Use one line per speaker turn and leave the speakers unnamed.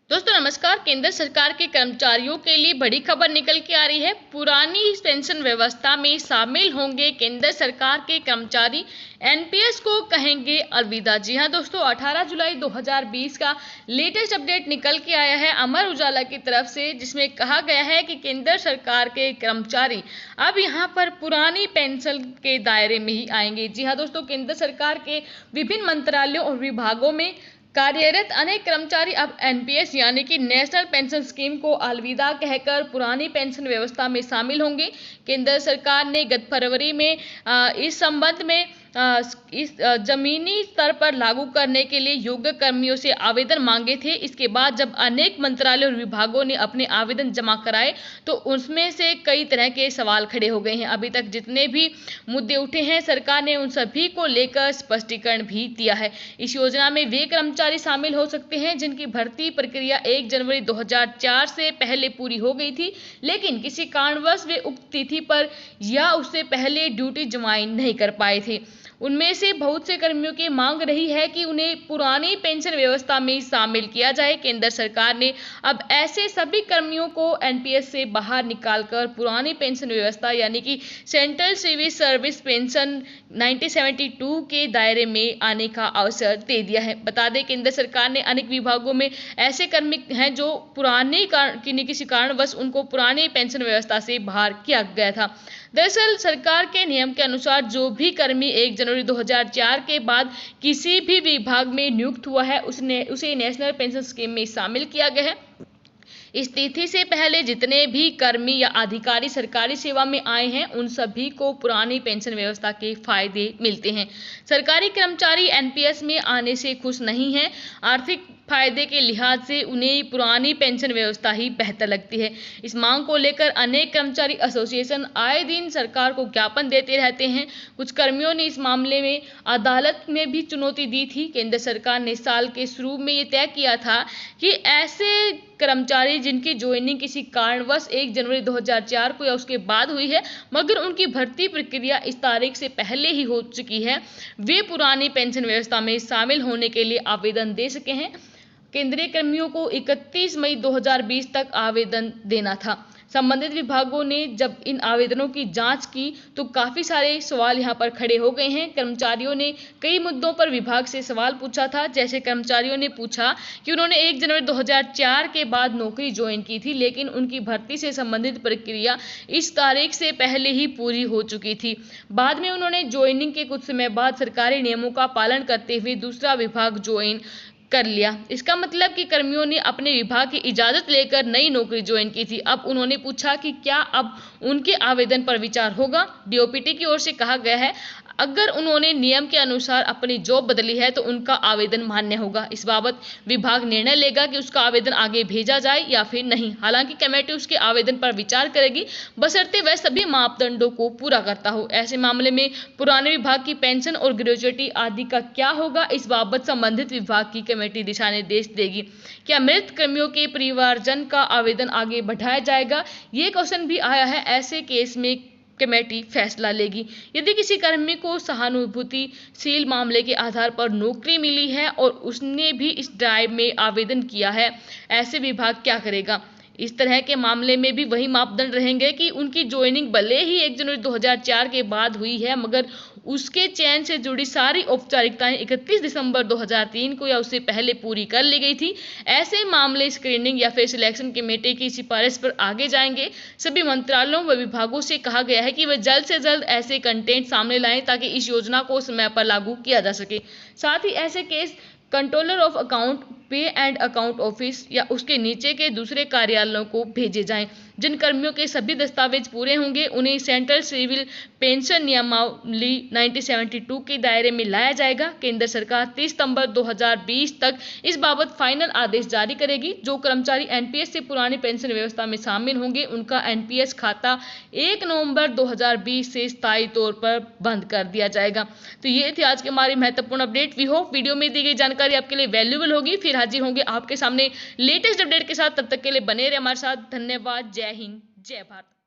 दोस्तों नमस्कार। केंद्र सरकार के कर्मचारियों के लिए बड़ी खबर निकल के आ रही है। पुरानी पेंशन व्यवस्था में शामिल होंगे केंद्र सरकार के कर्मचारी, एनपीएस को कहेंगे अलविदा। जी हां दोस्तों, 18 जुलाई 2020 का लेटेस्ट अपडेट निकल के आया है अमर उजाला की तरफ से, जिसमें कहा गया है कि केंद्र सरकार के कर्मचारी अब यहां पर पुरानी पेंशन के दायरे में ही आएंगे। जी हां दोस्तों, केंद्र सरकार के विभिन्न मंत्रालयों और विभागों में कार्यरत अनेक कर्मचारी अब एनपीएस यानी कि नेशनल पेंशन स्कीम को अलविदा कहकर पुरानी पेंशन व्यवस्था में शामिल होंगे। केंद्र सरकार ने गत फरवरी में इस संबंध में जमीनी स्तर पर लागू करने के लिए योग्य कर्मियों से आवेदन मांगे थे। इसके बाद जब अनेक मंत्रालयों और विभागों ने अपने आवेदन जमा कराए तो उसमें से कई तरह के सवाल खड़े हो गए हैं। अभी तक जितने भी मुद्दे उठे हैं, सरकार ने उन सभी को लेकर स्पष्टीकरण भी दिया है। इस योजना में वे कर्मचारी शामिल हो सकते हैं जिनकी भर्ती प्रक्रिया 1 जनवरी 2004 से पहले पूरी हो गई थी, लेकिन किसी कारणवश वे उक्त तिथि पर या उससे पहले ड्यूटी ज्वाइन नहीं कर पाए थे। उनमें से बहुत से कर्मियों की मांग रही है कि उन्हें पुरानी पेंशन व्यवस्था में शामिल किया जाए। केंद्र सरकार ने अब ऐसे सभी कर्मियों को एनपीएस से बाहर निकालकर पुरानी पेंशन व्यवस्था यानी कि सेंट्रल सिविल सर्विस पेंशन 1972 के दायरे में आने का अवसर दे दिया है। बता दें, केंद्र सरकार ने अनेक विभागों में ऐसे कर्मी हैं जो किसी कारणवश उनको पुरानी पेंशन व्यवस्था से बाहर किया गया था। दरअसल सरकार के नियम के अनुसार जो भी कर्मी 1 जनवरी 2004 के बाद किसी भी विभाग में नियुक्त हुआ है उसे नेशनल पेंशन स्कीम में शामिल किया गया है। इस तिथि से पहले जितने भी कर्मी या अधिकारी सरकारी सेवा में आए हैं उन सभी को पुरानी पेंशन व्यवस्था के फायदे मिलते हैं। सरकारी कर्मचारी एनपीएस में आने से खुश नहीं हैं। आर्थिक फायदे के लिहाज से उन्हें पुरानी पेंशन व्यवस्था ही बेहतर लगती है। इस मांग को लेकर अनेक कर्मचारी एसोसिएशन आए दिन सरकार को ज्ञापन देते रहते हैं। कुछ कर्मियों ने इस मामले में अदालत में भी चुनौती दी थी। केंद्र सरकार ने साल के शुरू में ये तय किया था कि ऐसे कर्मचारी जिनकी ज्वाइनिंग किसी कारणवश 1 जनवरी 2004 को या उसके बाद हुई है मगर उनकी भर्ती प्रक्रिया इस तारीख से पहले ही हो चुकी है, वे पुरानी पेंशन व्यवस्था में शामिल होने के लिए आवेदन दे सके हैं। केंद्रीय कर्मियों को 31 मई 2020 तक आवेदन देना था। संबंधित विभागों ने जब इन आवेदनों की जांच की तो काफी सारे सवाल यहां पर खड़े हो गए हैं। कर्मचारियों ने कई मुद्दों पर विभाग से सवाल पूछा था। जैसे कर्मचारियों ने पूछा कि उन्होंने 1 जनवरी 2004 के बाद नौकरी ज्वाइन की थी, लेकिन उनकी भर्ती से संबंधित प्रक्रिया इस तारीख से पहले ही पूरी हो चुकी थी। बाद में उन्होंने ज्वाइनिंग के कुछ समय बाद सरकारी नियमों का पालन करते हुए दूसरा विभाग ज्वाइन कर लिया। इसका मतलब कि कर्मियों ने अपने विभाग की इजाजत लेकर नई नौकरी ज्वाइन की थी। अब उन्होंने पूछा कि क्या अब उनके आवेदन पर विचार होगा। डीओपीटी की ओर से कहा गया है अगर उन्होंने नियम के अनुसार अपनी जॉब बदली है तो उनका आवेदन मान्य होगा। इस बाबत विभाग निर्णय लेगा कि उसका आवेदन आगे भेजा जाए या फिर नहीं। हालांकि कमेटी उसके आवेदन पर विचार करेगी बशर्ते वह सभी मापदंडों को पूरा करता हो। ऐसे मामले में पुराने विभाग की पेंशन और ग्रेजुएटी आदि का क्या होगा, इस बाबत संबंधित विभाग की कमेटी दिशा निर्देश देगी। क्या मृत कर्मियों के परिवारजन का आवेदन आगे बढ़ाया जाएगा, ये क्वेश्चन भी आया है। ऐसे केस में कमेटी फैसला लेगी। यदि किसी कर्मी को सहानुभूतिशील मामले के आधार पर नौकरी मिली है और उसने भी इस ड्राइव में आवेदन किया है, ऐसे विभाग क्या करेगा। इस तरह के मामले में भी वही मापदंड रहेंगे कि उनकी ज्वाइनिंग भले ही 1 जनवरी 2004 के बाद हुई है मगर उसके चयन से जुड़ी सारी औपचारिकताएं 31 दिसंबर 2003 को या उससे पहले पूरी कर ली गई थी। ऐसे मामले स्क्रीनिंग या फिर सिलेक्शन कमेटी की सिफारिश पर आगे जाएंगे। सभी मंत्रालयों व विभागों से कहा गया है कि वे जल्द से जल्द ऐसे कंटेंट सामने लाएं ताकि इस योजना को समय पर लागू किया जा सके। साथ ही ऐसे केस कंट्रोलर ऑफ अकाउंट, पे एंड अकाउंट ऑफिस या उसके नीचे के दूसरे कार्यालयों को भेजे जाएं। जिन कर्मियों के सभी दस्तावेज पूरे होंगे उन्हें सेंट्रल सिविल पेंशन नियमावली 1972 के दायरे में लाया जाएगा। केंद्र सरकार 30 सितंबर 2020 तक इस बाबत फाइनल आदेश जारी करेगी। जो कर्मचारी एनपीएस से पुरानी पेंशन व्यवस्था में शामिल होंगे उनका एनपीएस खाता 1 नवंबर 2020 से स्थायी तौर पर बंद कर दिया जाएगा। तो ये थी आज की हमारी महत्वपूर्ण अपडेट। वी होप वीडियो में दी गई जानकारी आपके लिए वैल्यूएबल होगी। फिर हाजिर होंगे आपके सामने लेटेस्ट अपडेट के साथ। तब तक के लिए बने रहे हमारे साथ। धन्यवाद। जय हिंद, जय भारत।